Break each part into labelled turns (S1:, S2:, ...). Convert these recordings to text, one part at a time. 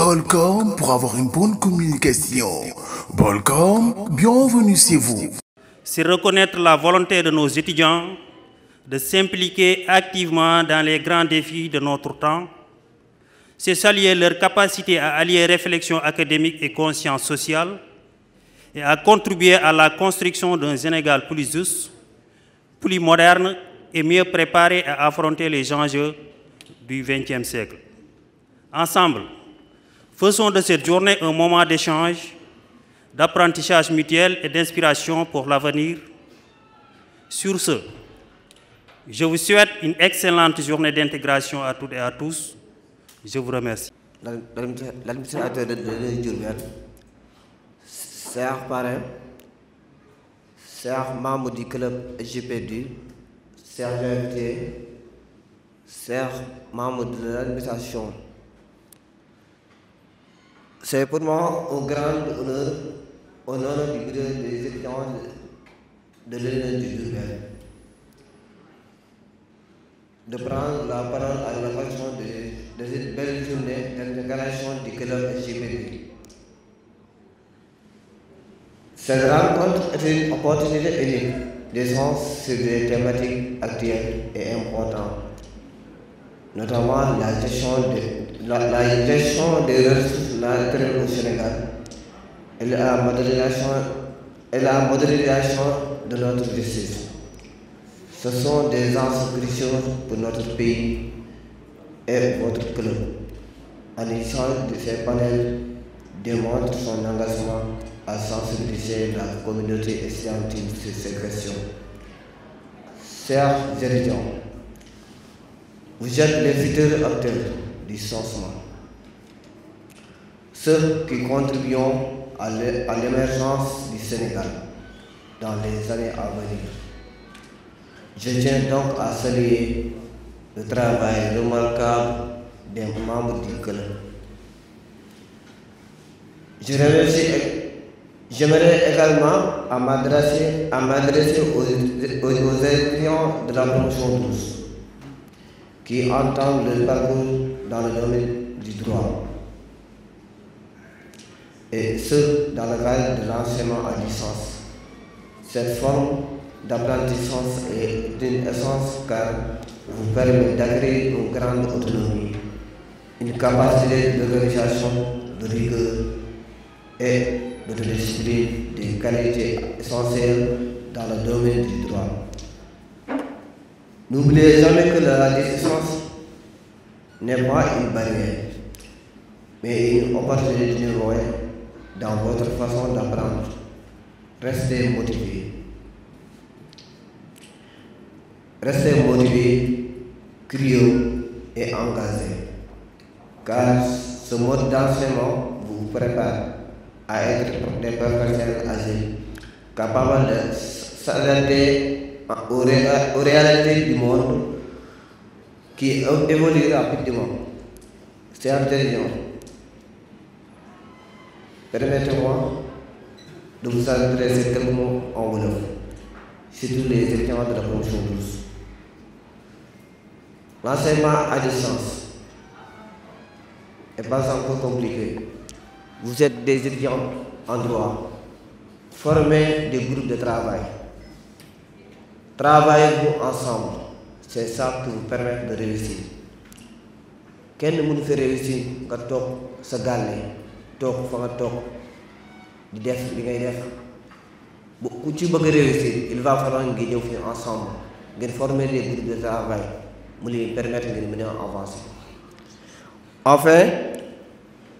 S1: Bolcom pour avoir une bonne communication. Bolcom, bienvenue chez vous.
S2: C'est reconnaître la volonté de nos étudiants de s'impliquer activement dans les grands défis de notre temps. C'est saluer leur capacité à allier réflexion académique et conscience sociale et à contribuer à la construction d'un Sénégal plus juste, plus moderne et mieux préparé à affronter les enjeux du XXe siècle. Ensemble, faisons de cette journée un moment d'échange, d'apprentissage mutuel et d'inspiration pour l'avenir. Sur ce, je vous souhaite une excellente journée d'intégration à toutes et à tous. Je vous remercie.
S3: L'administrateur de Diourbel, chers parrains, chers membres du club SGPD, chers invités, chers membres de l'administration, c'est pour moi un grand honneur du bureau des étudiants de l'Union du Diourbel de prendre la parole à l'occasion de cette belle journée d'intégration du club SGPD. Cette rencontre est une opportunité unique d'échange sur des thématiques actuelles et importantes, notamment la gestion des ressources naturelles au Sénégal et la modernisation de notre justice. Ce sont des enjeux cruciaux pour notre pays et votre club. En échange de ces panels démontre son engagement à sensibiliser la communauté estudiantine sur ces questions. Chers étudiants, vous êtes les futurs acteurs du changement, ceux qui contribueront à l'émergence du Sénégal dans les années à venir. Je tiens donc à saluer le travail remarquable des membres du club. J'aimerais également m'adresser aux étudiants de la promotion 12 qui entament le parcours dans le domaine du droit et ce dans le cadre de l'enseignement à distance. Cette forme d'apprentissage est d'une essence car vous permet d'acquérir une grande autonomie, une capacité d'organisation, de rigueur et de discipline, des qualités essentielles dans le domaine du droit. N'oubliez jamais que la distance n'est pas une barrière, mais une opportunité numéro 1 dans votre façon d'apprendre. Restez motivés. Restez motivés, curieux et engagés, car ce mode d'enseignement vous prépare à être des professionnels âgés, capables de s'adapter aux réalités du monde qui évolue rapidement. Chers étudiants, permettez-moi de vous adresser quelques mots en wolof, surtout les étudiants de la promotion 12. L'enseignement à distance n'est pas encore compliqué. Vous êtes des étudiants en droit, formez des groupes de travail. Travaillez-vous ensemble, c'est ça qui vous permet de réussir. Kenn mënu fi réussir nga toog sa gàlle toog fa nga toog di def li ngay def ku ci bëgg réussir il va falloir ngeen ñëw fi ensemble ngeen former des groupes de travail mu leen permettre ngeen mën a avancer. Enfin,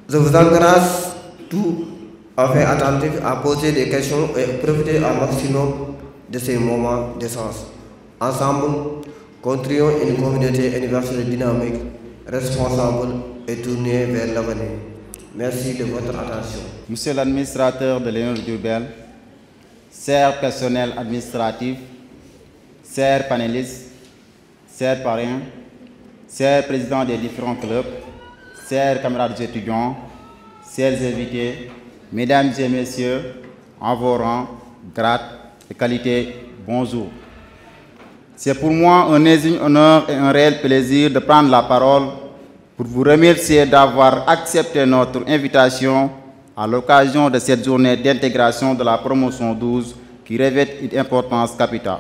S3: je vous encourage tout à faire attentif à poser des questions et profiter au maximum de ces moments d'essence. Ensemble, construisons une communauté universelle dynamique, responsable et tournée vers l'avenir. Merci de votre attention.
S4: Monsieur l'administrateur de l'Union du Diourbel, chers personnels administratifs, chers panélistes, chers parrains, chers présidents des différents clubs, chers camarades étudiants, chers invités, mesdames et messieurs, en vos rangs, grades et qualités, bonjour. C'est pour moi un honneur et un réel plaisir de prendre la parole pour vous remercier d'avoir accepté notre invitation à l'occasion de cette journée d'intégration de la promotion 12 qui revêt une importance capitale.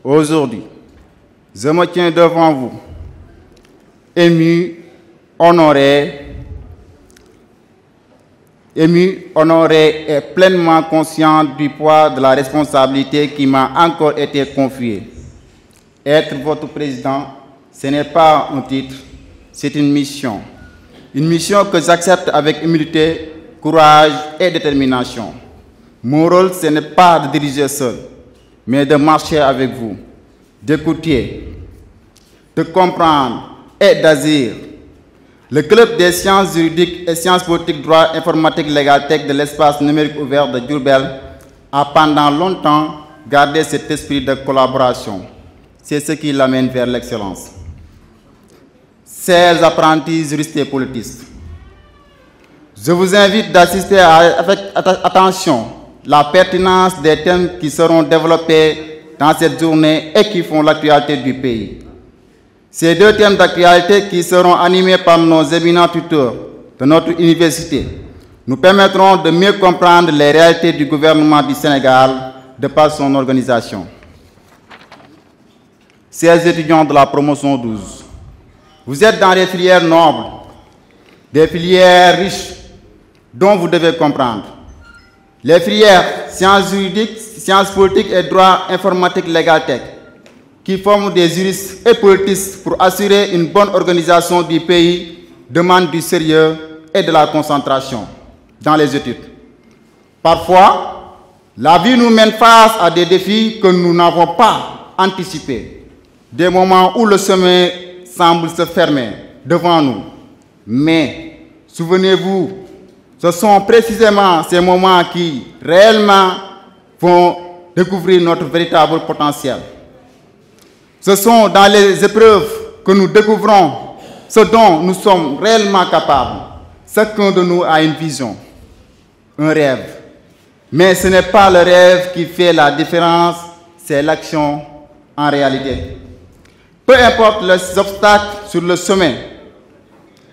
S4: Aujourd'hui, je me tiens devant vous, ému, honoré et pleinement conscient du poids de la responsabilité qui m'a encore été confiée. Être votre président, ce n'est pas un titre, c'est une mission. Une mission que j'accepte avec humilité, courage et détermination. Mon rôle, ce n'est pas de diriger seul, mais de marcher avec vous, d'écouter, de comprendre et d'agir. Le Club des sciences juridiques et sciences politiques, droit, informatique, légal, tech de l'espace numérique ouvert de Diourbel a pendant longtemps gardé cet esprit de collaboration. C'est ce qui l'amène vers l'excellence. Chers apprentis juristes et politistes, je vous invite d'assister avec attention la pertinence des thèmes qui seront développés dans cette journée et qui font l'actualité du pays. Ces deux thèmes d'actualité qui seront animés par nos éminents tuteurs de notre université nous permettront de mieux comprendre les réalités du gouvernement du Sénégal de par son organisation. Chers étudiants de la promotion 12, vous êtes dans des filières nobles, des filières riches dont vous devez comprendre. Les filières sciences juridiques, sciences politiques et droit informatique, légal, tech, qui forment des juristes et politistes pour assurer une bonne organisation du pays, demandent du sérieux et de la concentration dans les études. Parfois, la vie nous mène face à des défis que nous n'avons pas anticipés, des moments où le chemin semble se fermer devant nous. Mais, souvenez-vous, ce sont précisément ces moments qui, réellement, vont découvrir notre véritable potentiel. Ce sont dans les épreuves que nous découvrons ce dont nous sommes réellement capables. Chacun de nous a une vision, un rêve. Mais ce n'est pas le rêve qui fait la différence, c'est l'action en réalité. Peu importe les obstacles sur le chemin,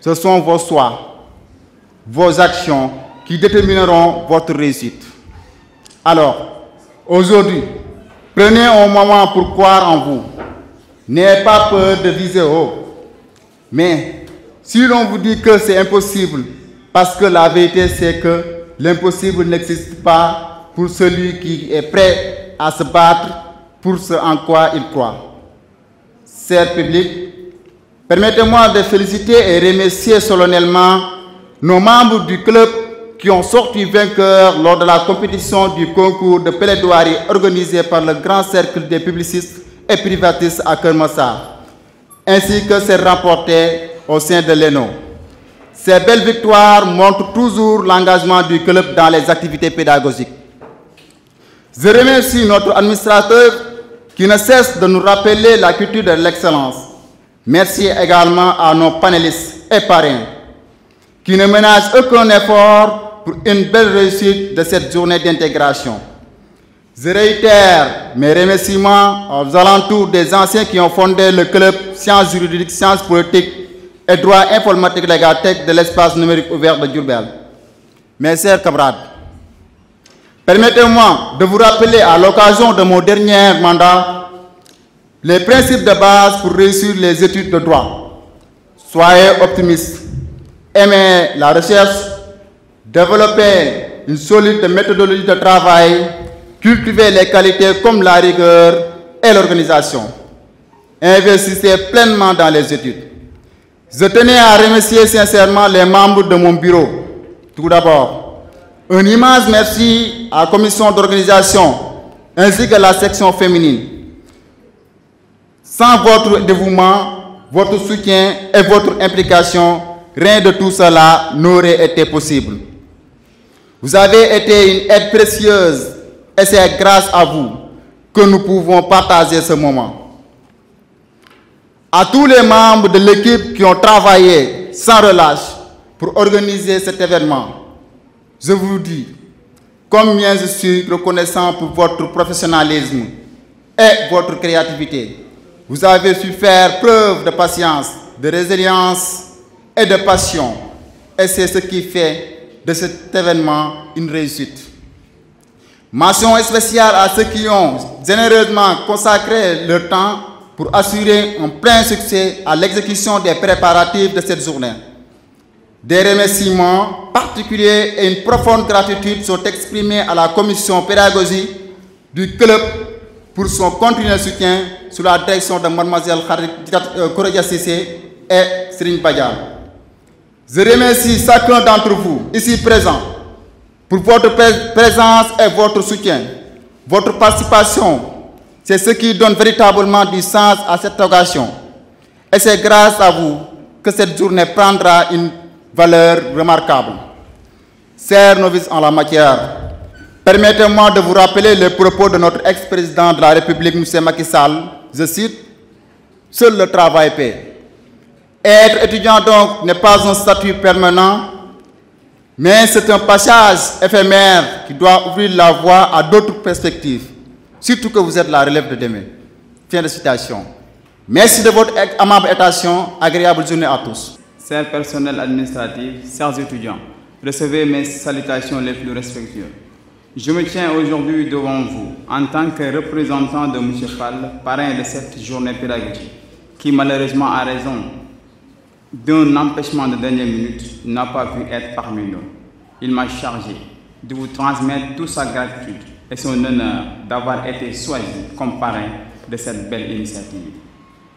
S4: ce sont vos choix, vos actions qui détermineront votre réussite. Alors, aujourd'hui, prenez un moment pour croire en vous. N'ayez pas peur de viser haut. Mais si l'on vous dit que c'est impossible, parce que la vérité c'est que l'impossible n'existe pas pour celui qui est prêt à se battre pour ce en quoi il croit. Cher public, permettez-moi de féliciter et remercier solennellement nos membres du club qui ont sorti vainqueurs lors de la compétition du concours de plaidoirie organisé par le Grand Cercle des publicistes et privatistes à Keur Massar, ainsi que c'est remporté au sein de l'ENO. Ces belles victoires montrent toujours l'engagement du club dans les activités pédagogiques. Je remercie notre administrateur qui ne cesse de nous rappeler la culture de l'excellence. Merci également à nos panélistes et parrains qui ne ménagent aucun effort pour une belle réussite de cette journée d'intégration. Je réitère mes remerciements aux alentours des anciens qui ont fondé le club sciences juridiques, sciences politiques et droit informatique légal tech de l'espace numérique ouvert de Diourbel. Mes chers camarades, permettez-moi de vous rappeler à l'occasion de mon dernier mandat les principes de base pour réussir les études de droit. Soyez optimistes, aimez la recherche, développez une solide méthodologie de travail, cultivez les qualités comme la rigueur et l'organisation. Investissez pleinement dans les études. Je tenais à remercier sincèrement les membres de mon bureau. Tout d'abord, un immense merci à la commission d'organisation ainsi que la section féminine. Sans votre dévouement, votre soutien et votre implication, rien de tout cela n'aurait été possible. Vous avez été une aide précieuse et c'est grâce à vous que nous pouvons partager ce moment. À tous les membres de l'équipe qui ont travaillé sans relâche pour organiser cet événement, je vous dis combien je suis reconnaissant pour votre professionnalisme et votre créativité. Vous avez su faire preuve de patience, de résilience et de passion. Et c'est ce qui fait de cet événement une réussite. Mention spéciale à ceux qui ont généreusement consacré leur temps pour assurer un plein succès à l'exécution des préparatifs de cette journée. Des remerciements particuliers et une profonde gratitude sont exprimés à la commission pédagogique du club pour son continuel soutien sous la direction de Mademoiselle Kouredia Sissé et Serigne Badiane. Je remercie chacun d'entre vous ici présents pour votre présence et votre soutien. Votre participation, c'est ce qui donne véritablement du sens à cette occasion. Et c'est grâce à vous que cette journée prendra une valeur remarquable. Chers novices en la matière, permettez-moi de vous rappeler les propos de notre ex-président de la République, M. Macky Sall. Je cite, « Seul le travail paie ». Être étudiant donc n'est pas un statut permanent, mais c'est un passage éphémère qui doit ouvrir la voie à d'autres perspectives, surtout que vous êtes la relève de demain. Fin de citation. Merci de votre amable attention. Agréable journée à tous.
S5: Chers personnels administratifs, chers étudiants, recevez mes salutations les plus respectueuses. Je me tiens aujourd'hui devant vous en tant que représentant de M. Fall, parrain de cette journée pédagogique, qui malheureusement a raison d'un empêchement de dernière minute n'a pas pu être parmi nous. Il m'a chargé de vous transmettre toute sa gratitude et son honneur d'avoir été choisi comme parrain de cette belle initiative.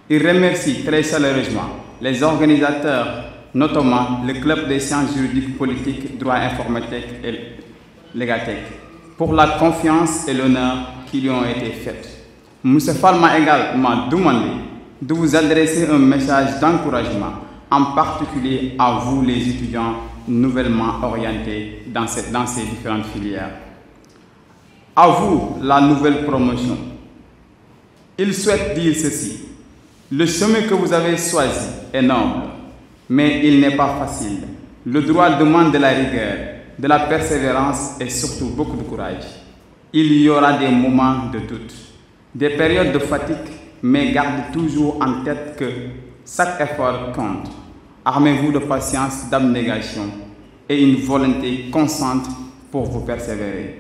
S5: Il remercie très chaleureusement les organisateurs, notamment le Club des sciences juridiques, politiques, droit informatique et légathèque, pour la confiance et l'honneur qui lui ont été faits. M. Fall m'a également demandé de vous adresser un message d'encouragement, en particulier à vous les étudiants nouvellement orientés dans ces différentes filières. À vous la nouvelle promotion. Il souhaite dire ceci. Le chemin que vous avez choisi est noble, mais il n'est pas facile. Le droit demande de la rigueur, de la persévérance et surtout beaucoup de courage. Il y aura des moments de doute, des périodes de fatigue, mais gardez toujours en tête que chaque effort compte. Armez-vous de patience, d'abnégation et une volonté constante pour vous persévérer.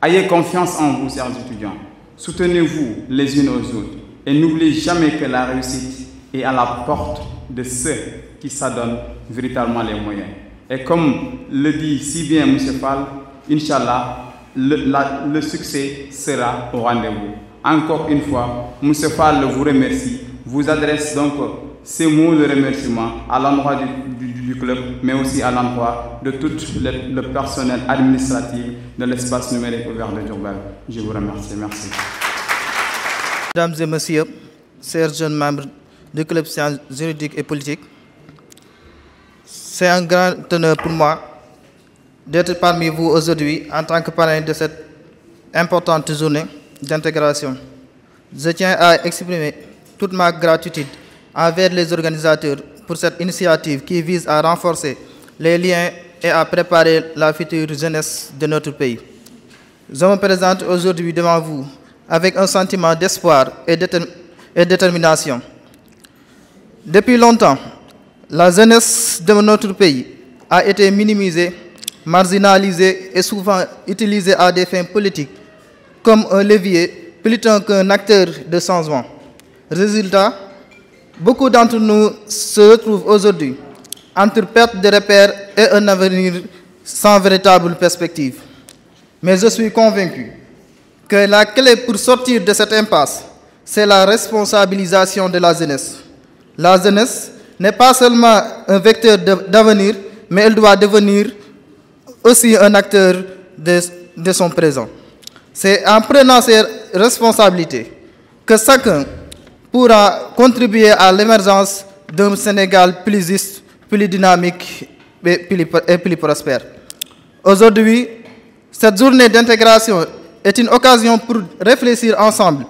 S5: Ayez confiance en vous, chers étudiants. Soutenez-vous les unes aux autres et n'oubliez jamais que la réussite est à la porte de ceux qui s'adonnent véritablement les moyens. Et comme le dit si bien M. Fall, Inch'Allah, le succès sera au rendez-vous. Encore une fois, M. Fall vous remercie, vous adresse donc ces mots de remerciement à l'endroit du club, mais aussi à l'endroit de tout le personnel administratif de l'espace numérique ouvert de Diourbel. Je vous remercie. Merci.
S6: Mesdames et messieurs, chers jeunes membres du club sciences juridiques et politiques, c'est un grand honneur pour moi d'être parmi vous aujourd'hui en tant que parrain de cette importante journée d'intégration. Je tiens à exprimer toute ma gratitude envers les organisateurs pour cette initiative qui vise à renforcer les liens et à préparer la future jeunesse de notre pays. Je me présente aujourd'hui devant vous avec un sentiment d'espoir et détermination. Depuis longtemps, la jeunesse de notre pays a été minimisée, marginalisée et souvent utilisée à des fins politiques comme un levier plutôt qu'un acteur de changement. Résultat, beaucoup d'entre nous se retrouvent aujourd'hui entre perte de repères et un avenir sans véritable perspective. Mais je suis convaincu que la clé pour sortir de cette impasse, c'est la responsabilisation de la jeunesse. La jeunesse n'est pas seulement un vecteur d'avenir, mais elle doit devenir aussi un acteur de son présent. C'est en prenant ces responsabilités que chacun pourra contribuer à l'émergence d'un Sénégal plus juste, plus dynamique et plus prospère. Aujourd'hui, cette journée d'intégration est une occasion pour réfléchir ensemble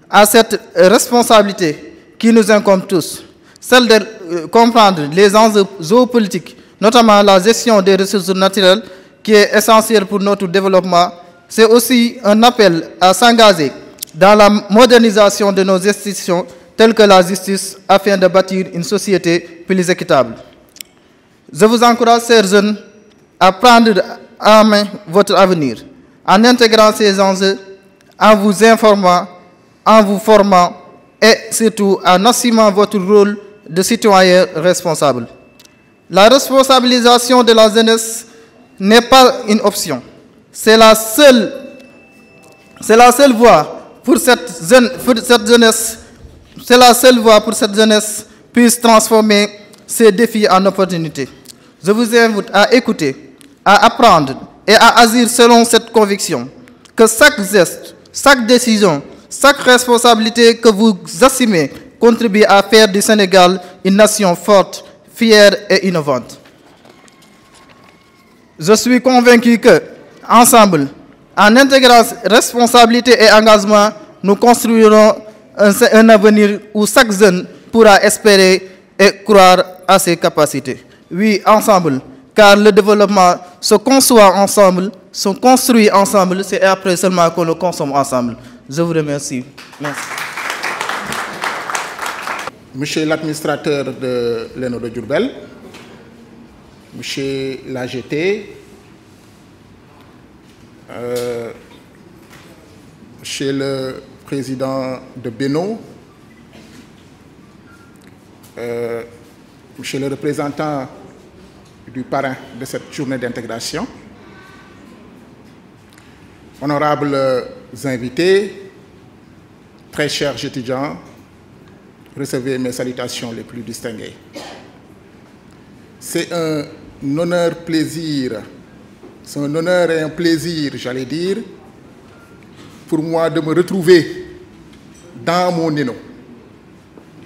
S6: à cette responsabilité qui nous incombe tous, celle de comprendre les enjeux géopolitiques, notamment la gestion des ressources naturelles, qui est essentielle pour notre développement. C'est aussi un appel à s'engager dans la modernisation de nos institutions telles que la justice afin de bâtir une société plus équitable. Je vous encourage, chers jeunes, à prendre en main votre avenir, en intégrant ces enjeux, en vous informant, en vous formant et surtout en assumant votre rôle de citoyen responsable. La responsabilisation de la jeunesse n'est pas une option. C'est la seule voie pour cette jeunesse. C'est la seule voie pour cette jeunesse puisse transformer ces défis en opportunités. Je vous invite à écouter, à apprendre et à agir selon cette conviction que chaque geste, chaque décision, chaque responsabilité que vous assumez contribue à faire du Sénégal une nation forte, fière et innovante. Je suis convaincu que, ensemble, en intégrant responsabilité et engagement, nous construirons un avenir où chaque jeune pourra espérer et croire à ses capacités. Oui, ensemble, car le développement se conçoit ensemble, se construit ensemble, c'est après seulement qu'on le consomme ensemble. Je vous remercie. Merci.
S7: Monsieur l'administrateur de l'ENO de Diourbel, Monsieur l'AGT, Monsieur le président de Beno, Monsieur le représentant du parrain de cette journée d'intégration, honorables invités, très chers étudiants, recevez mes salutations les plus distinguées. C'est un honneur et un plaisir, j'allais dire, pour moi de me retrouver dans mon ENO.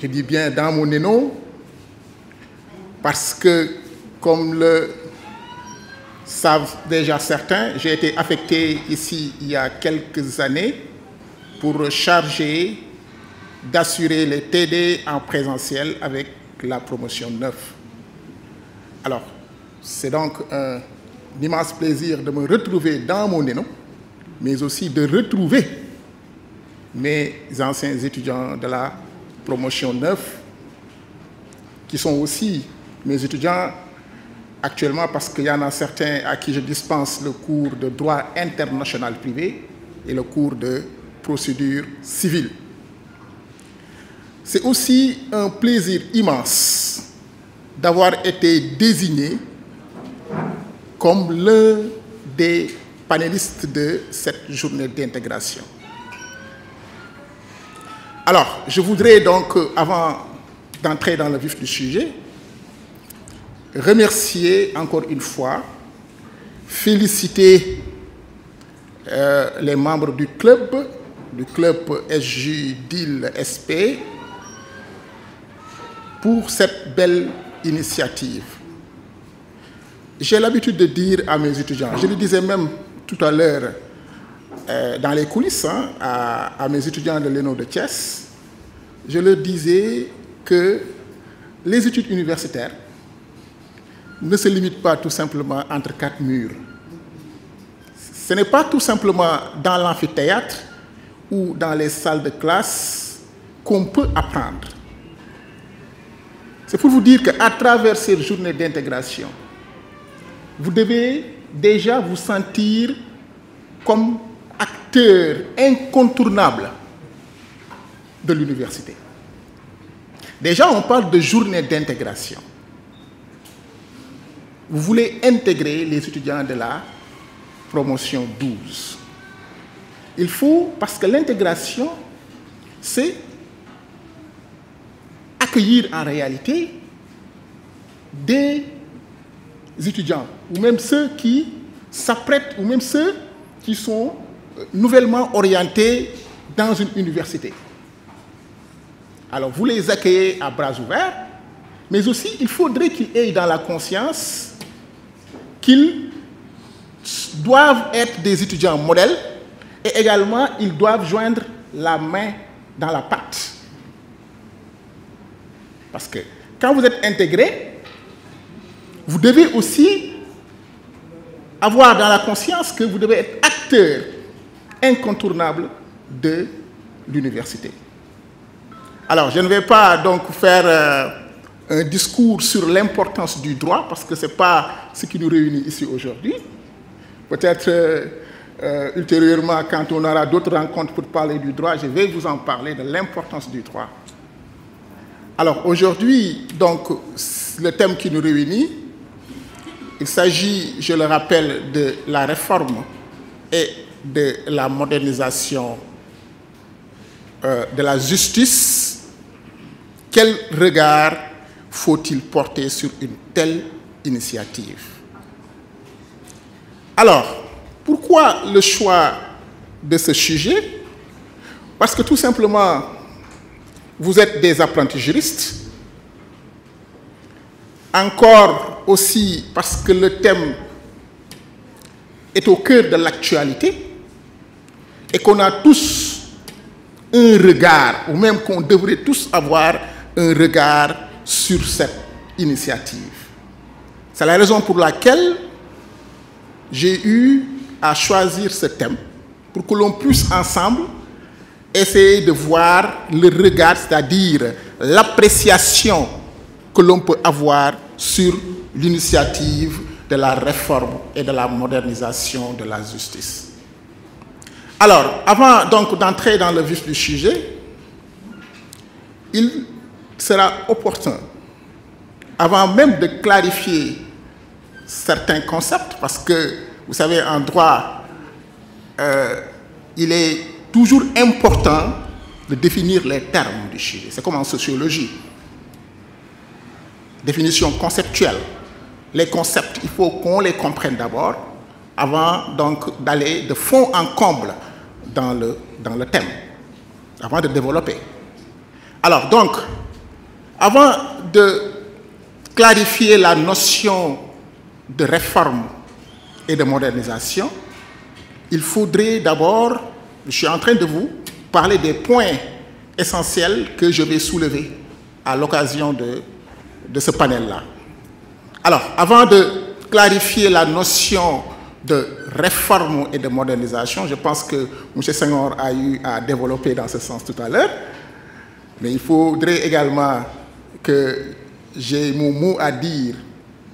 S7: Je dis bien dans mon ENO parce que, comme le savent déjà certains, j'ai été affecté ici il y a quelques années pour charger d'assurer les TD en présentiel avec la promotion 9. Alors, c'est donc un immense plaisir de me retrouver dans mon ENO, mais aussi de retrouver mes anciens étudiants de la promotion 9, qui sont aussi mes étudiants actuellement, parce qu'il y en a certains à qui je dispense le cours de droit international privé et le cours de procédure civile. C'est aussi un plaisir immense d'avoir été désigné comme l'un des panélistes de cette journée d'intégration. Alors, je voudrais donc, avant d'entrer dans le vif du sujet, remercier encore une fois, féliciter les membres du club SJ DIL SP, pour cette belle initiative. J'ai l'habitude de dire à mes étudiants, je le disais même tout à l'heure dans les coulisses à mes étudiants de l'ENO de Thiès, je leur disais que les études universitaires ne se limitent pas tout simplement entre quatre murs. Ce n'est pas tout simplement dans l'amphithéâtre ou dans les salles de classe qu'on peut apprendre. C'est pour vous dire qu'à travers cette journée d'intégration, vous devez déjà vous sentir comme acteur incontournable de l'université. Déjà, on parle de journée d'intégration. Vous voulez intégrer les étudiants de la promotion 12. Il faut, parce que l'intégration, c'est accueillir en réalité des étudiants, ou même ceux qui s'apprêtent, ou même ceux qui sont nouvellement orientés dans une université. Alors vous les accueillez à bras ouverts, mais aussi il faudrait qu'ils aient dans la conscience qu'ils doivent être des étudiants modèles et également ils doivent joindre la main dans la pâte. Parce que quand vous êtes intégré, vous devez aussi avoir dans la conscience que vous devez être acteur incontournable de l'université. Alors, je ne vais pas donc faire un discours sur l'importance du droit, parce que ce n'est pas ce qui nous réunit ici aujourd'hui. Peut-être ultérieurement, quand on aura d'autres rencontres pour parler du droit, je vais vous en parler de l'importance du droit. Alors aujourd'hui, donc, le thème qui nous réunit, il s'agit, je le rappelle, de la réforme et de la modernisation de la justice. Quel regard faut-il porter sur une telle initiative? Alors, pourquoi le choix de ce sujet? Parce que tout simplement, vous êtes des apprentis juristes. Encore aussi parce que le thème est au cœur de l'actualité et qu'on a tous un regard, ou même qu'on devrait tous avoir un regard sur cette initiative. C'est la raison pour laquelle j'ai eu à choisir ce thème, pour que l'on puisse ensemble essayer de voir le regard, c'est-à-dire l'appréciation que l'on peut avoir sur l'initiative de la réforme et de la modernisation de la justice. Alors, avant donc d'entrer dans le vif du sujet, il sera opportun, avant même de clarifier certains concepts, parce que, vous savez, en droit, il est toujours important de définir les termes du sujet. C'est comme en sociologie. Définition conceptuelle. Les concepts, il faut qu'on les comprenne d'abord, avant donc d'aller de fond en comble dans le thème, avant de développer. Alors donc, avant de clarifier la notion de réforme et de modernisation, il faudrait d'abord, je suis en train de vous parler des points essentiels que je vais soulever à l'occasion de ce panel-là. Alors, avant de clarifier la notion de réforme et de modernisation, je pense que M. Senghor a eu à développer dans ce sens tout à l'heure, mais il faudrait également que j'ai mon mot à dire,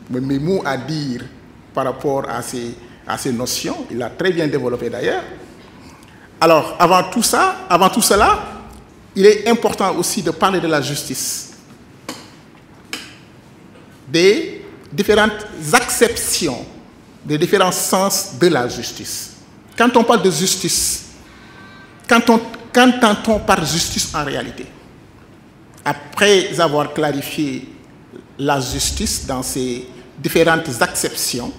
S7: mes mots à dire par rapport à ces notions. Il a très bien développé d'ailleurs. Alors, avant tout cela, il est important aussi de parler de la justice, des différentes acceptions, des différents sens de la justice. Quand on parle de justice, qu'entend-on par justice en réalité? Après avoir clarifié la justice dans ses différentes acceptions,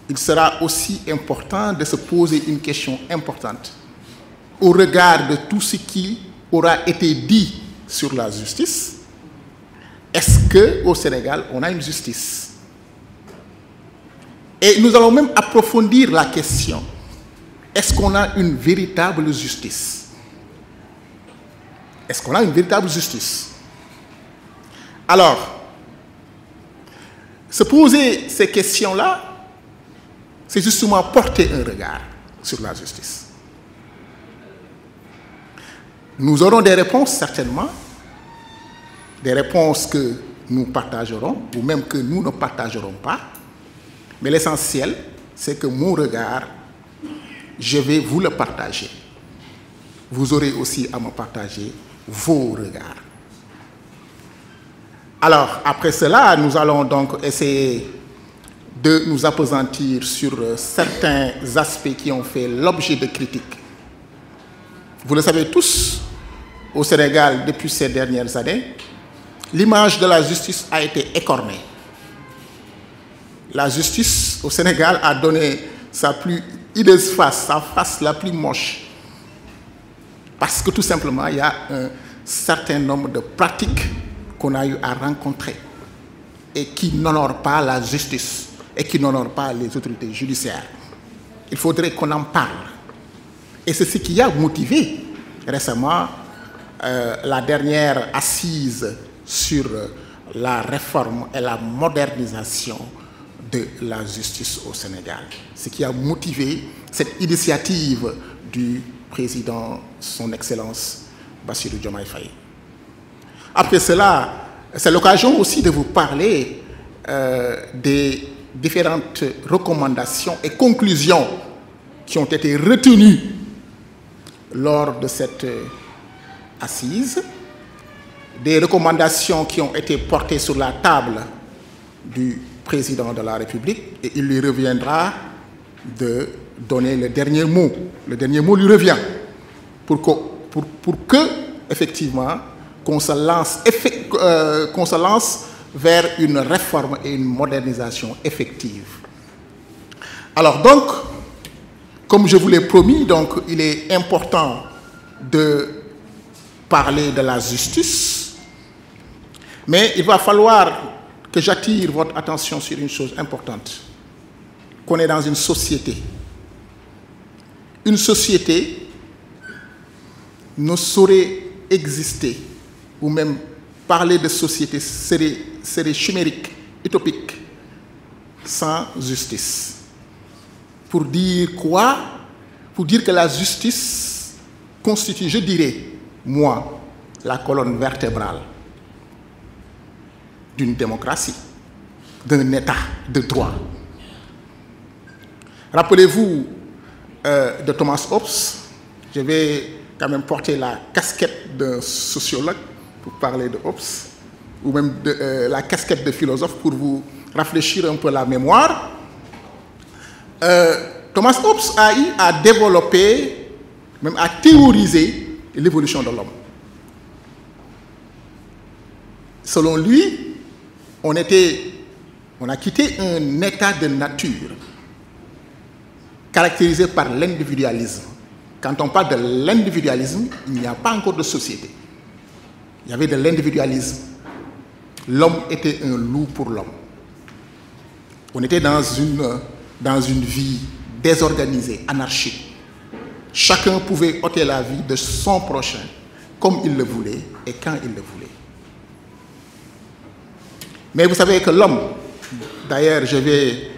S7: il sera aussi important de se poser une question importante. Au regard de tout ce qui aura été dit sur la justice, est-ce qu'au Sénégal, on a une justice? Et nous allons même approfondir la question. Est-ce qu'on a une véritable justice? Est-ce qu'on a une véritable justice? Alors, se poser ces questions-là, c'est justement porter un regard sur la justice. Nous aurons des réponses, certainement, des réponses que nous partagerons, ou même que nous ne partagerons pas. Mais l'essentiel, c'est que mon regard, je vais vous le partager. Vous aurez aussi à me partager vos regards. Alors, après cela, nous allons donc essayer de nous appesantir sur certains aspects qui ont fait l'objet de critiques. Vous le savez tous, au Sénégal, depuis ces dernières années, l'image de la justice a été écornée. La justice au Sénégal a donné sa plus hideuse face, sa face la plus moche. Parce que tout simplement, il y a un certain nombre de pratiques qu'on a eu à rencontrer et qui n'honorent pas la justice et qui n'honorent pas les autorités judiciaires. Il faudrait qu'on en parle. Et c'est ce qui a motivé récemment la dernière assise sur la réforme et la modernisation de la justice au Sénégal. Ce qui a motivé cette initiative du président, son Excellence Bassirou Diomaye Faye. Après cela, c'est l'occasion aussi de vous parler des différentes recommandations et conclusions qui ont été retenues lors de cette assise, des recommandations qui ont été portées sur la table du président de la République, et il lui reviendra de donner le dernier mot. Le dernier mot lui revient pour que effectivement, qu'on se lance vers une réforme et une modernisation effective. Alors donc, comme je vous l'ai promis, donc, il est important de parler de la justice, mais il va falloir que j'attire votre attention sur une chose importante, qu'on est dans une société. Une société ne saurait exister, ou même parler de société serait chimérique, utopique, sans justice. Pour dire quoi? Pour dire que la justice constitue, je dirais, moi, la colonne vertébrale d'une démocratie, d'un État de droit. Rappelez-vous de Thomas Hobbes. Je vais quand même porter la casquette d'un sociologue pour parler de Hobbes, ou même la casquette de philosophe pour vous rafraîchir un peu la mémoire. Thomas Hobbes a eu à développer, même à théoriser l'évolution de l'homme. Selon lui, on a quitté un état de nature caractérisé par l'individualisme. Quand on parle de l'individualisme, il n'y a pas encore de société. Il y avait de l'individualisme. L'homme était un loup pour l'homme. On était dans une vie désorganisée, anarchique. Chacun pouvait ôter la vie de son prochain comme il le voulait et quand il le voulait. Mais vous savez que l'homme, d'ailleurs je vais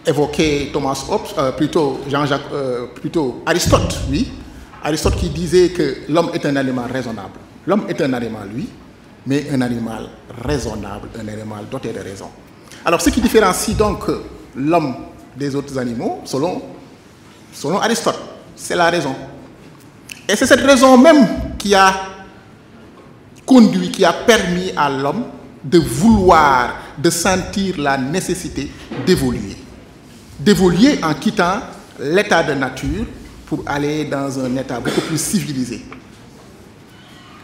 S7: évoquer Thomas Hobbes, plutôt Aristote, oui. Aristote qui disait que l'homme est un animal raisonnable. L'homme est un animal, oui, mais un animal raisonnable, un animal doté de raison. Alors, ce qui différencie donc l'homme des autres animaux, selon Aristote, c'est la raison. Et c'est cette raison même qui a permis à l'homme de vouloir, de sentir la nécessité d'évoluer. D'évoluer en quittant l'état de nature pour aller dans un état beaucoup plus civilisé.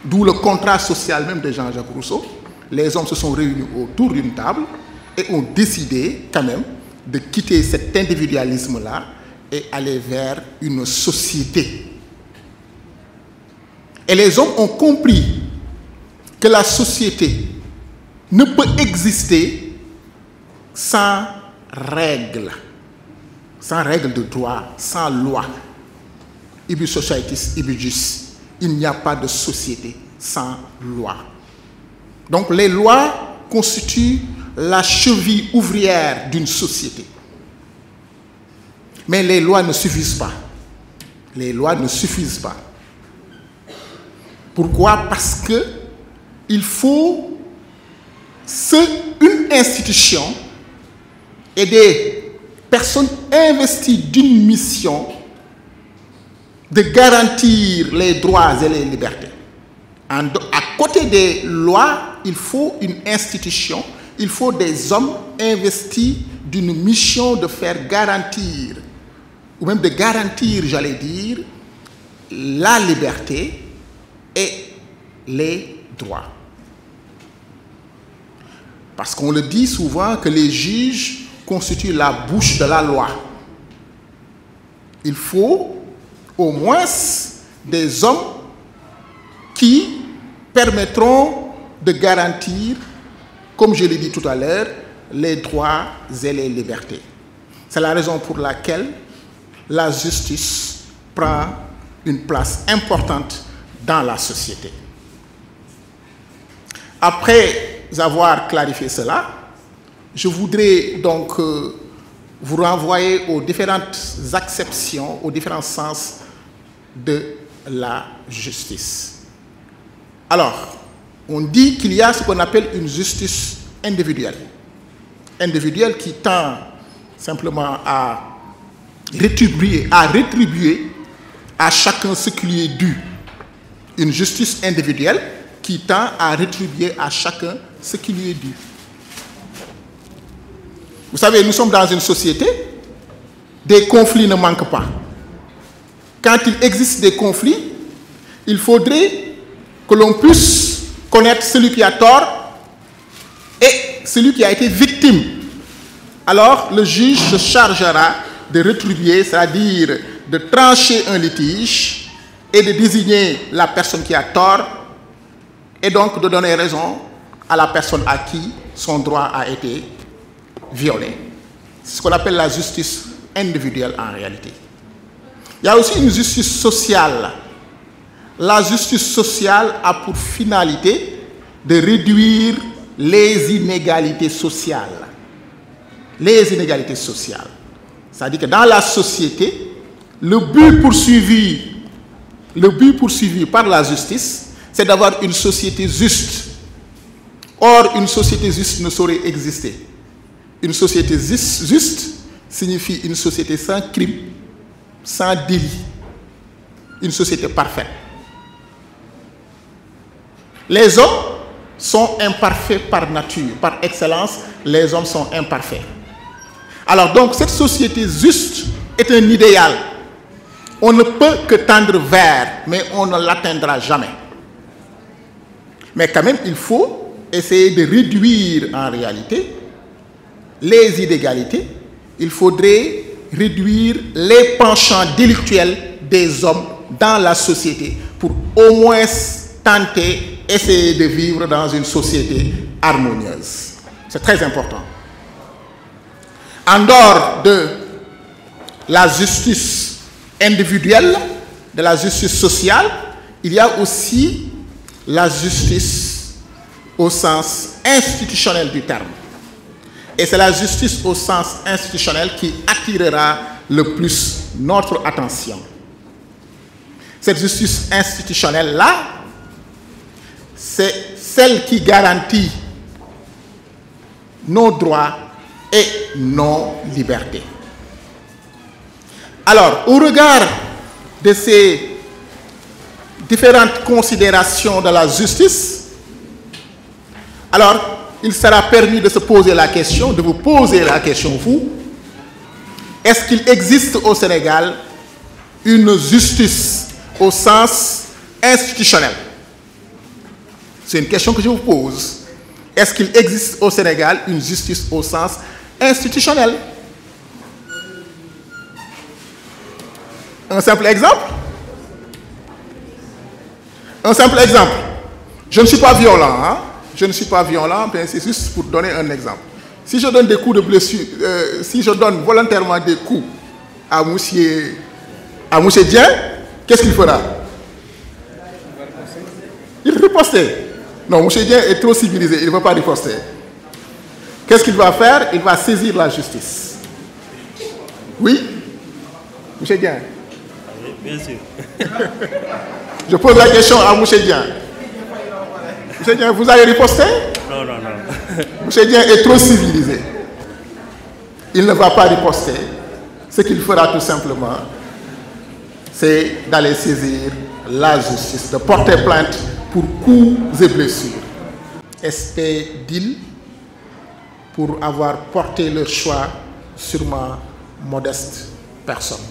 S7: D'où le contrat social même de Jean-Jacques Rousseau. Les hommes se sont réunis autour d'une table et ont décidé quand même de quitter cet individualisme-là et aller vers une société. Et les hommes ont compris que la société ne peut exister sans règles de droit, sans loi. Ibi societis, ibi jus. Il n'y a pas de société sans loi. Donc les lois constituent la cheville ouvrière d'une société. Mais les lois ne suffisent pas. Les lois ne suffisent pas. Pourquoi? Parce que il faut une institution et des personnes investies d'une mission de garantir les droits et les libertés. À côté des lois, il faut une institution, il faut des hommes investis d'une mission de faire garantir, ou même de garantir, j'allais dire, la liberté et les droits. Parce qu'on le dit souvent que les juges constituent la bouche de la loi. Il faut au moins des hommes qui permettront de garantir, comme je l'ai dit tout à l'heure, les droits et les libertés. C'est la raison pour laquelle la justice prend une place importante dans la société. Après avoir clarifié cela, je voudrais donc vous renvoyer aux différentes acceptions, aux différents sens de la justice. Alors, on dit qu'il y a ce qu'on appelle une justice individuelle. Individuelle qui tend simplement à rétribuer à chacun ce qui lui est dû. Une justice individuelle qui tend à rétribuer à chacun ce qui lui est dû. Vous savez, nous sommes dans une société, des conflits ne manquent pas. Quand il existe des conflits, il faudrait que l'on puisse connaître celui qui a tort et celui qui a été victime. Alors, le juge se chargera de rétribuer, c'est-à-dire de trancher un litige et de désigner la personne qui a tort et donc de donner raison à la personne à qui son droit a été violé. C'est ce qu'on appelle la justice individuelle en réalité. Il y a aussi une justice sociale. La justice sociale a pour finalité de réduire les inégalités sociales. Les inégalités sociales. C'est-à-dire que dans la société, le but poursuivi par la justice, c'est d'avoir une société juste. Or, une société juste ne saurait exister. Une société juste signifie une société sans crime, sans délit. Une société parfaite. Les hommes sont imparfaits par nature. Par excellence, les hommes sont imparfaits. Alors donc, cette société juste est un idéal. On ne peut que tendre vers, mais on ne l'atteindra jamais. Mais quand même, il faut essayer de réduire en réalité les inégalités. Il faudrait réduire les penchants délictuels des hommes dans la société pour au moins tenter, essayer de vivre dans une société harmonieuse. C'est très important. En dehors de la justice individuelle, de la justice sociale, il y a aussi la justice au sens institutionnel du terme. Et c'est la justice au sens institutionnel qui attirera le plus notre attention. Cette justice institutionnelle-là, c'est celle qui garantit nos droits et nos libertés. Alors, au regard de ces différentes considérations de la justice, alors, il sera permis de se poser la question, de vous poser la question, vous, est-ce qu'il existe au Sénégal une justice au sens institutionnel? C'est une question que je vous pose. Est-ce qu'il existe au Sénégal une justice au sens institutionnel? Un simple exemple? Un simple exemple. Je ne suis pas violent, hein? Je ne suis pas violent, mais c'est juste pour donner un exemple. Si je donne des coups de blessure, si je donne volontairement des coups à monsieur Dien, qu'est-ce qu'il fera? Il riposter. Non, monsieur Dien est trop civilisé, il ne va pas riposter. Qu'est-ce qu'il va faire? Il va saisir la justice. Oui? Monsieur Dien?
S2: Oui, bien sûr.
S7: Je pose la question à monsieur Dien. Monsieur Dien, vous allez riposter?
S2: Non, non, non.
S7: Monsieur Dien est trop civilisé. Il ne va pas riposter. Ce qu'il fera tout simplement, c'est d'aller saisir la justice, de porter plainte pour coups et blessures. Est-ce pour avoir porté leur choix sur ma modeste personne?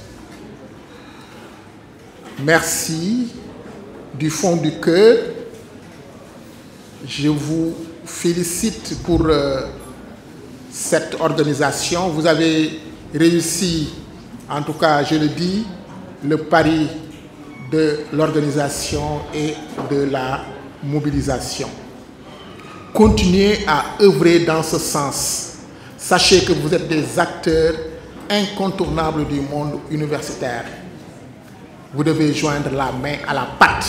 S7: Merci du fond du cœur. Je vous félicite pour cette organisation. Vous avez réussi, en tout cas je le dis, le pari de l'organisation et de la mobilisation. Continuez à œuvrer dans ce sens. Sachez que vous êtes des acteurs incontournables du monde universitaire. Vous devez joindre la main à la pâte.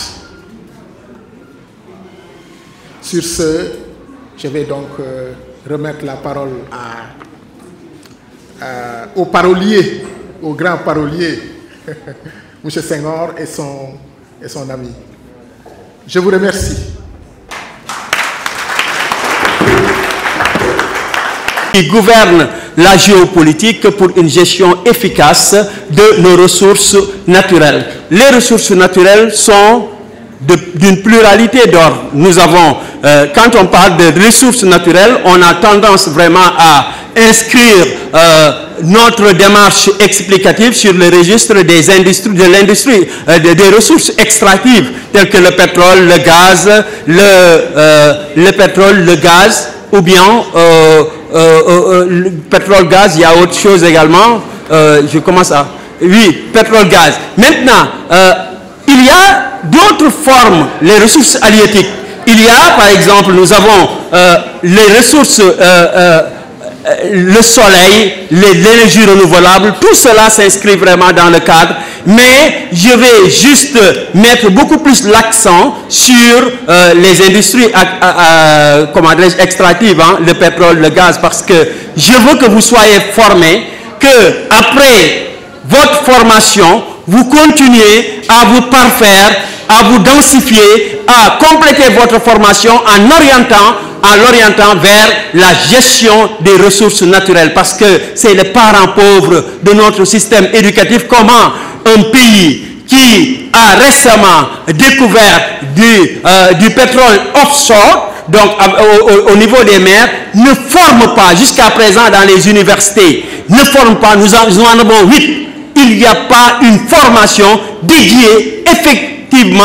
S7: Sur ce, je vais donc remettre la parole au parolier, au grand parolier, M. Senghor et son et son ami. Je vous remercie.
S8: Qui gouverne la géopolitique pour une gestion efficace de nos ressources naturelles. Les ressources naturelles sont d'une pluralité d'ordres. Nous avons, quand on parle de ressources naturelles, on a tendance vraiment à inscrire notre démarche explicative sur le registre des industries, de l'industrie, des ressources extractives, telles que le pétrole, le gaz, ou bien le pétrole-gaz, il y a autre chose également. Je commence à... Oui, pétrole-gaz. Maintenant, il y a d'autres formes, les ressources halieutiques. Il y a, par exemple, nous avons les ressources, le soleil, l'énergie renouvelable, tout cela s'inscrit vraiment dans le cadre. Mais je vais juste mettre beaucoup plus l'accent sur les industries extractives, hein, le pétrole, le gaz, parce que je veux que vous soyez formés, que après votre formation, vous continuez à vous parfaire, à vous densifier, à compléter votre formation en l'orientant vers la gestion des ressources naturelles, parce que c'est les parents pauvres de notre système éducatif. Comment un pays qui a récemment découvert du pétrole offshore, donc au niveau des mers, ne forme pas jusqu'à présent dans les universités, ne forme pas, nous en avons 8. Il n'y a pas une formation dédiée effectivement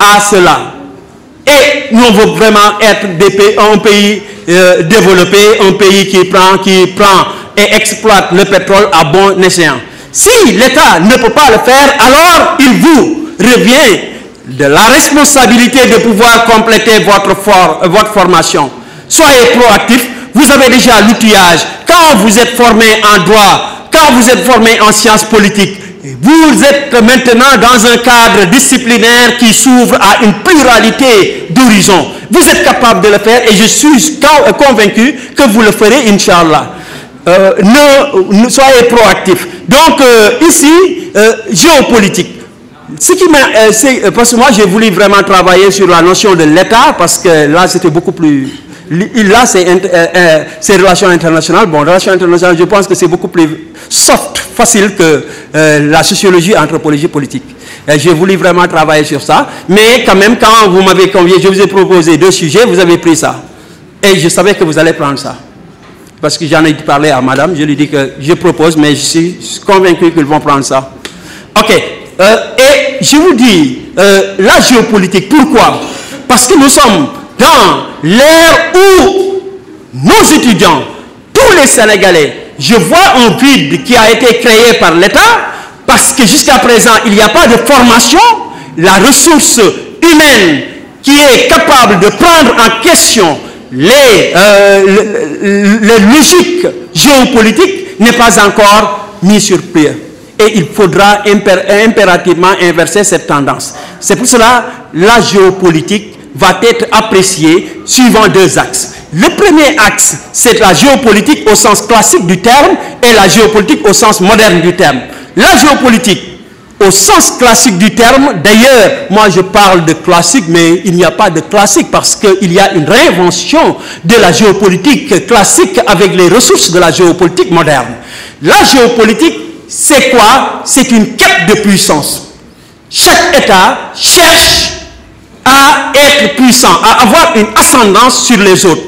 S8: à cela. Et nous voulons vraiment être un pays développé, un pays qui prend et exploite le pétrole à bon escient. Si l'État ne peut pas le faire, alors il vous revient de la responsabilité de pouvoir compléter votre formation. Soyez proactifs, vous avez déjà l'outillage. Quand vous êtes formé en droit, quand vous êtes formé en sciences politiques, vous êtes maintenant dans un cadre disciplinaire qui s'ouvre à une pluralité d'horizons. Vous êtes capable de le faire et je suis convaincu que vous le ferez, Inch'Allah. Soyez proactifs. Donc, ici, géopolitique. Ce qui parce que moi, j'ai voulu vraiment travailler sur la notion de l'État, parce que là, c'était beaucoup plus... Là, c'est relations internationales. Bon, relations internationales, je pense que c'est beaucoup plus soft, facile que la sociologie, anthropologie politique. J'ai voulu vraiment travailler sur ça. Mais quand même, quand vous m'avez convié, je vous ai proposé 2 sujets, vous avez pris ça. Et je savais que vous allez prendre ça. Parce que j'en ai parlé à madame, je lui ai dit que je propose, mais je suis convaincu qu'ils vont prendre ça. Ok. Et je vous dis, la géopolitique, pourquoi? Parce que nous sommes dans l'ère où nos étudiants, tous les Sénégalais, je vois un vide qui a été créé par l'État, parce que jusqu'à présent, il n'y a pas de formation. La ressource humaine qui est capable de prendre en question les logiques géopolitiques n'est pas encore mise sur pied. Et il faudra impérativement inverser cette tendance. C'est pour cela que la géopolitique va être appréciée suivant 2 axes. Le premier axe, c'est la géopolitique au sens classique du terme et la géopolitique au sens moderne du terme. La géopolitique au sens classique du terme, d'ailleurs, moi je parle de classique, mais il n'y a pas de classique parce qu'il y a une réinvention de la géopolitique classique avec les ressources de la géopolitique moderne. La géopolitique, c'est quoi? C'est une quête de puissance. Chaque État cherche à être puissant, à avoir une ascendance sur les autres.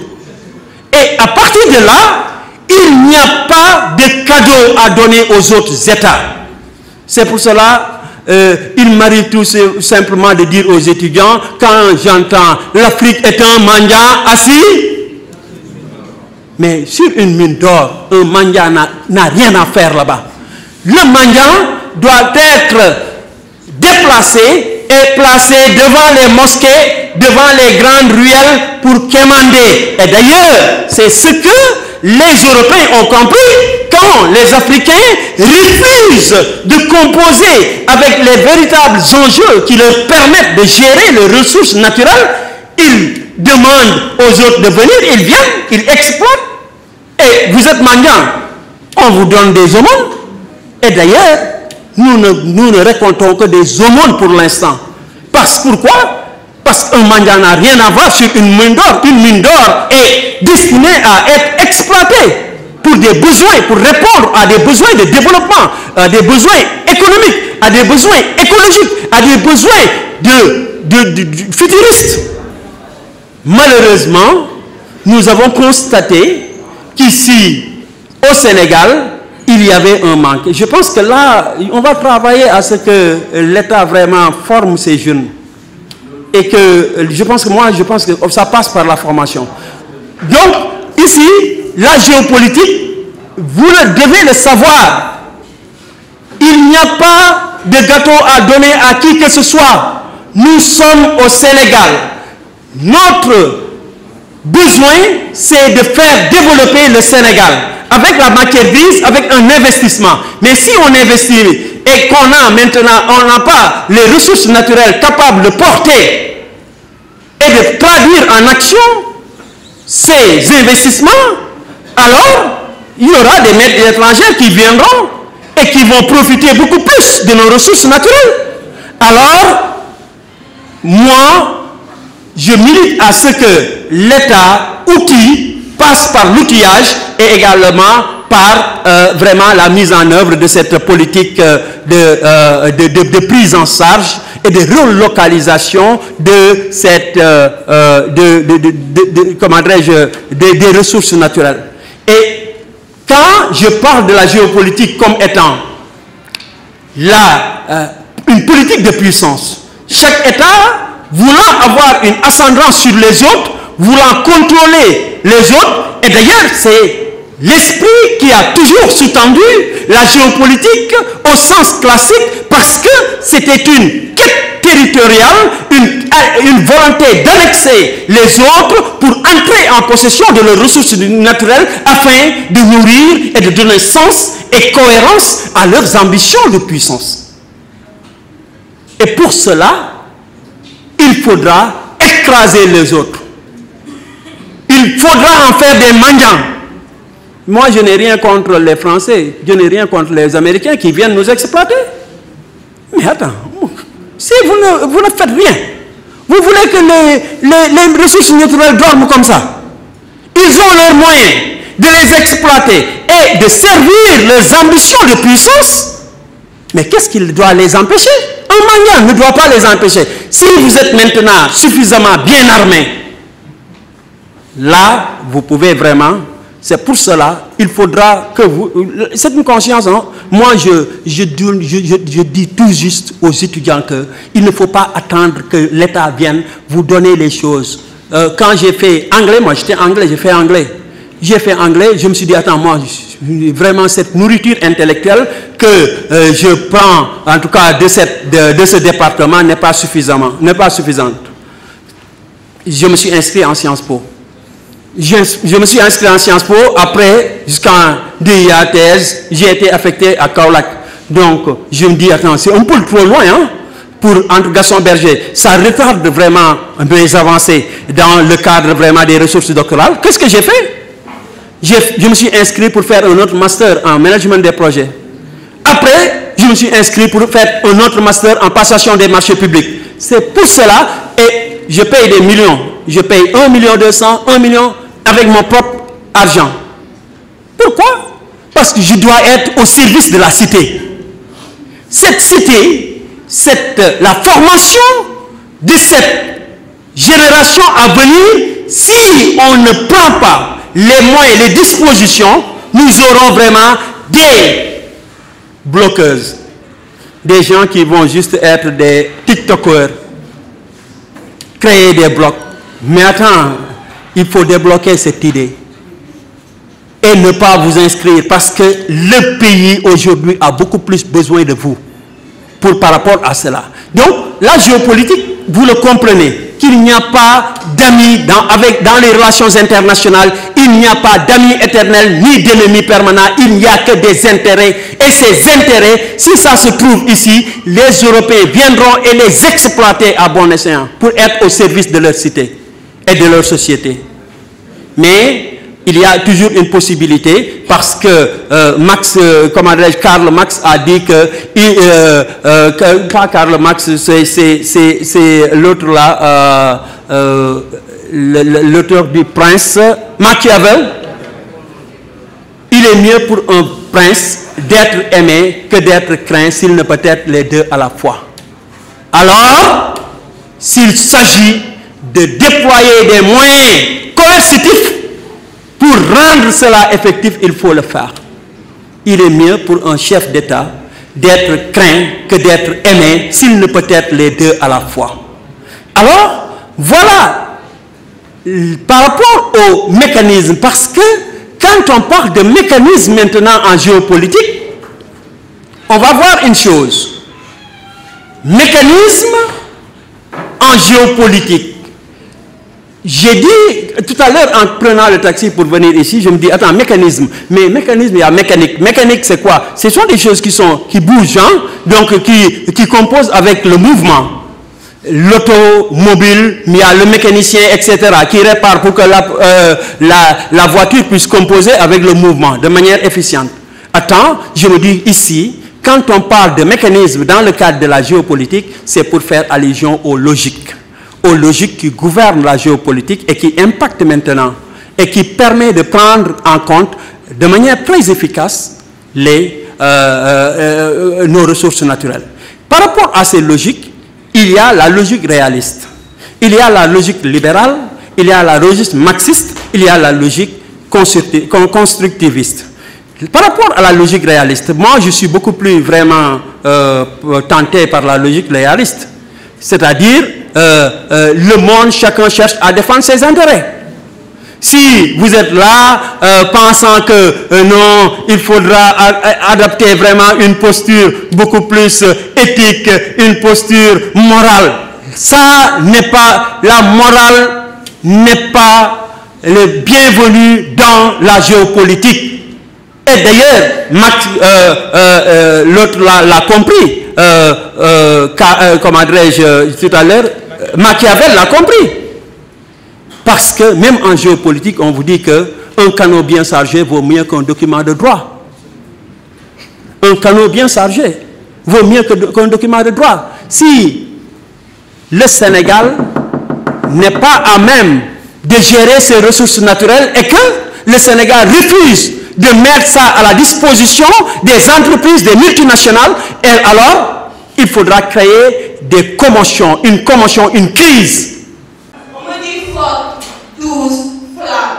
S8: Et à partir de là, il n'y a pas de cadeau à donner aux autres États. C'est pour cela, il m'arrive tout simplement de dire aux étudiants, quand j'entends l'Afrique est un mendiant assis, mais sur une mine d'or, un mendiant n'a rien à faire là-bas. Le mendiant doit être déplacé et placé devant les mosquées, devant les grandes ruelles pour quémander. Et d'ailleurs, c'est ce que les Européens ont compris quand les Africains refusent de composer avec les véritables enjeux qui leur permettent de gérer les ressources naturelles. Ils demandent aux autres de venir, ils viennent, ils exploitent. Et vous êtes mendiant, on vous donne des aumônes. Et d'ailleurs, nous ne récoltons que des aumônes pour l'instant. Pourquoi? Parce qu'un mendiant n'a rien à voir sur une mine d'or. Une mine d'or est destinée à être exploitée pour des besoins, pour répondre à des besoins de développement, à des besoins économiques, à des besoins écologiques, à des besoins de futuristes. Malheureusement, nous avons constaté qu'ici, au Sénégal, il y avait un manque. Je pense que là, on va travailler à ce que l'État vraiment forme ces jeunes. Et que, je pense que ça passe par la formation. Donc, ici, la géopolitique, vous devez le savoir. Il n'y a pas de gâteau à donner à qui que ce soit. Nous sommes au Sénégal. Notre besoin, c'est de faire développer le Sénégal avec la matière grise, avec un investissement. Mais si on investit et qu'on a maintenant, on n'a pas les ressources naturelles capables de porter et de traduire en action ces investissements, alors il y aura des maîtres étrangers qui viendront et qui vont profiter beaucoup plus de nos ressources naturelles. Alors, moi, je milite à ce que l'État outille passe par l'outillage et également par vraiment la mise en œuvre de cette politique de prise en charge et de relocalisation de cette comment dirais-je, des ressources naturelles. Et quand je parle de la géopolitique comme étant une politique de puissance, chaque État voulant avoir une ascendance sur les autres, voulant contrôler les autres, et d'ailleurs c'est l'esprit qui a toujours sous-tendu la géopolitique au sens classique, parce que c'était une quête territoriale, une volonté d'annexer les autres pour entrer en possession de leurs ressources naturelles afin de nourrir et de donner sens et cohérence à leurs ambitions de puissance. Et pour cela, il faudra écraser les autres. Il faudra en faire des mendiants. Moi, je n'ai rien contre les Français, je n'ai rien contre les Américains qui viennent nous exploiter. Mais attends, si vous ne faites rien, vous voulez que les ressources naturelles dorment comme ça. Ils ont leurs moyens de les exploiter et de servir leurs ambitions de puissance. Mais qu'est-ce qui doit les empêcher? Un mendiant ne doit pas les empêcher. Si vous êtes maintenant suffisamment bien armé, là, vous pouvez vraiment... C'est pour cela, il faudra que vous... C'est une conscience, non? Moi, je dis tout juste aux étudiants qu'il ne faut pas attendre que l'État vienne vous donner les choses. Quand j'ai fait anglais, moi j'étais anglais, j'ai fait anglais. J'ai fait anglais, je me suis dit, attends, moi, vraiment cette nourriture intellectuelle que je prends, en tout cas de ce département, n'est pas suffisante. Je me suis inscrit en Sciences Po. Je me suis inscrit en Sciences Po, après, jusqu'en DIA thèse, j'ai été affecté à Kaolack. Donc, je me dis, attends, c'est un peu trop loin, hein, entre Gaston Berger. Ça retarde vraiment mes avancées dans le cadre vraiment des ressources doctorales. Qu'est-ce que j'ai fait? Je me suis inscrit pour faire un autre master en management des projets. Après, je me suis inscrit pour faire un autre master en passation des marchés publics. C'est pour cela, et je paye des millions. Je paye 1,2 million, 1 million, avec mon propre argent. Pourquoi? Parce que je dois être au service de la cité. Cette cité, la formation de cette génération à venir, si on ne prend pas les moyens, les dispositions, nous aurons vraiment des bloqueuses. Des gens qui vont juste être des TikTokers, créer des blocs. Mais attends, il faut débloquer cette idée et ne pas vous inscrire, parce que le pays aujourd'hui a beaucoup plus besoin de vous par rapport à cela. Donc, la géopolitique, vous le comprenez, qu'il n'y a pas d'amis dans les relations internationales, il n'y a pas d'amis éternels ni d'ennemis permanents, il n'y a que des intérêts. Et ces intérêts, si ça se trouve ici, les Européens viendront et les exploiter à bon escient pour être au service de leur cité et de leur société. Mais il y a toujours une possibilité parce que Karl Marx a dit que, pas Karl Marx, c'est l'autre là, l'auteur du Prince, Machiavel. Il est mieux pour un prince d'être aimé que d'être craint s'il ne peut être les deux à la fois. Alors, s'il s'agit de déployer des moyens coercitifs pour rendre cela effectif, il faut le faire. Il est mieux pour un chef d'État d'être craint que d'être aimé s'il ne peut être les deux à la fois. Alors, voilà, par rapport au mécanisme, parce que quand on parle de mécanisme maintenant en géopolitique, on va voir une chose. Mécanisme en géopolitique. J'ai dit tout à l'heure en prenant le taxi pour venir ici, je me dis, attends, mécanisme. Mais mécanisme, il y a mécanique. Mécanique, c'est quoi? Ce sont des choses qui bougent, hein? Donc qui composent avec le mouvement. L'automobile, il y a le mécanicien, etc., qui répare pour que la voiture puisse composer avec le mouvement de manière efficiente. Attends, je me dis ici, quand on parle de mécanisme dans le cadre de la géopolitique, c'est pour faire allusion aux logiques qui gouvernent la géopolitique et qui impactent maintenant et qui permet de prendre en compte de manière très efficace nos ressources naturelles. Par rapport à ces logiques, il y a la logique réaliste, il y a la logique libérale, il y a la logique marxiste, il y a la logique constructiviste. Par rapport à la logique réaliste, moi je suis beaucoup plus vraiment tenté par la logique réaliste. C'est-à-dire, le monde, chacun cherche à défendre ses intérêts. Si vous êtes là, pensant que non, il faudra adapter vraiment une posture beaucoup plus éthique, une posture morale, ça n'est pas, la morale n'est pas le bienvenu dans la géopolitique. Et d'ailleurs, l'autre l'a compris, comment dirais-je tout à l'heure, Machiavel l'a compris. Parce que même en géopolitique, on vous dit qu'un canot bien chargé vaut mieux qu'un document de droit. Un canot bien chargé vaut mieux qu'un document de droit. Si le Sénégal n'est pas à même de gérer ses ressources naturelles et que le Sénégal refuse de mettre ça à la disposition des entreprises, des multinationales, et alors il faudra créer des commotions, une crise.
S9: On me dit fort, douce, flamme.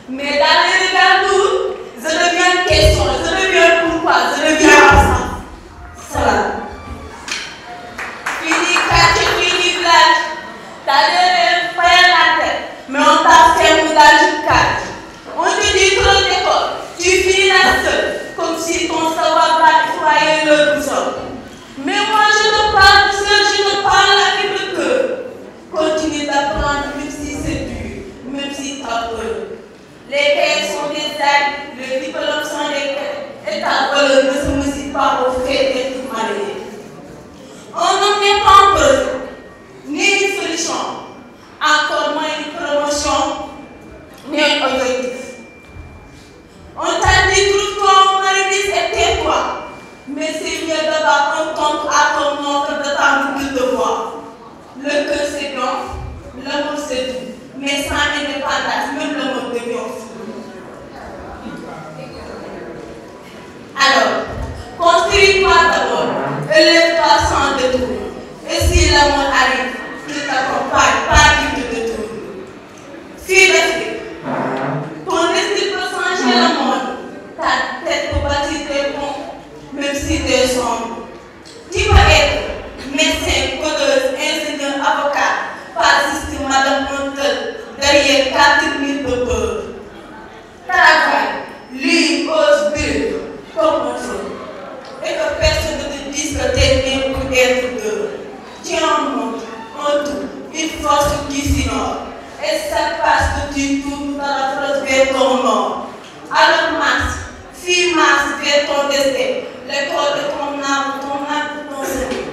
S9: Mais dans les regards doux, je deviens question, je deviens pourquoi, je deviens cela. Fini quartier, fini village, t'as l'air faire la tête, mais on t'a fait moudage du cadre. On te dit trop d'école, tu finis la seule, comme si ton savoir va effroyer le boussole. Mais moi je te parle seul, je te parle avec le cœur. Continue d'apprendre même si c'est dur, même si tu as peur. Les cahiers sont des actes, les diplômes sont des quêtes, et ta valeur ne se mesure pas au fait d'être marié. On ne met pas en cause, ni une solution, encore moins une promotion, ni un objectif. On t'a dit trouve-toi au maladie et tais-toi. Mais c'est mieux d'avoir un compte à ton nom que de t'ennuyer de voir. Le cœur c'est bon, l'amour c'est tout. Mais sans indépendance, même le monde devient fou. Alors, construis-toi d'abord, élève-toi sans détour. Et si l'amour arrive, qu'il t'accompagne, pas qu'il te détourne. Fille d'Afrique, ton esprit peut changer le monde. Ta tête peut bâtir tes ponts. Même si tu es sombre. Tu peux être médecin, codeuse, ingénieur, avocat, fasciste, madame Montel, derrière 4000 de peur. Travaille, lis, ose, brille, comme on dit. Et que personne ne te dise que tu es né pour être deux. Tu es un monde, un tout, une force qui s'ignore. Et ça passe que tu tournes dans la France vers ton mort. Alors Mars, fille Mars vers ton destin. L'école de ton âme, ton cerveau.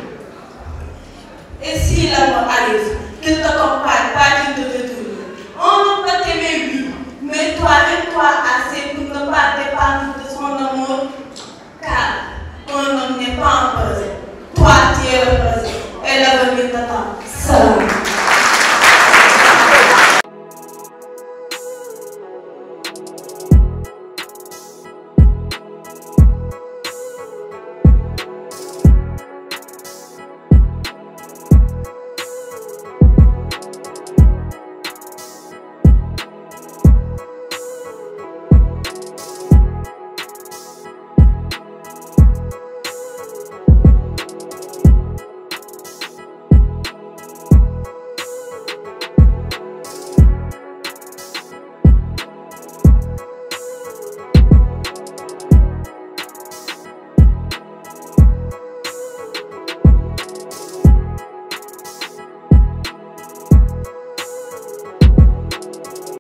S9: Et si l'amour arrive, qu'il t'accompagne, pas qu'il te détourne. On ne peut t'aimer, oui, mais mets-toi, aide-toi à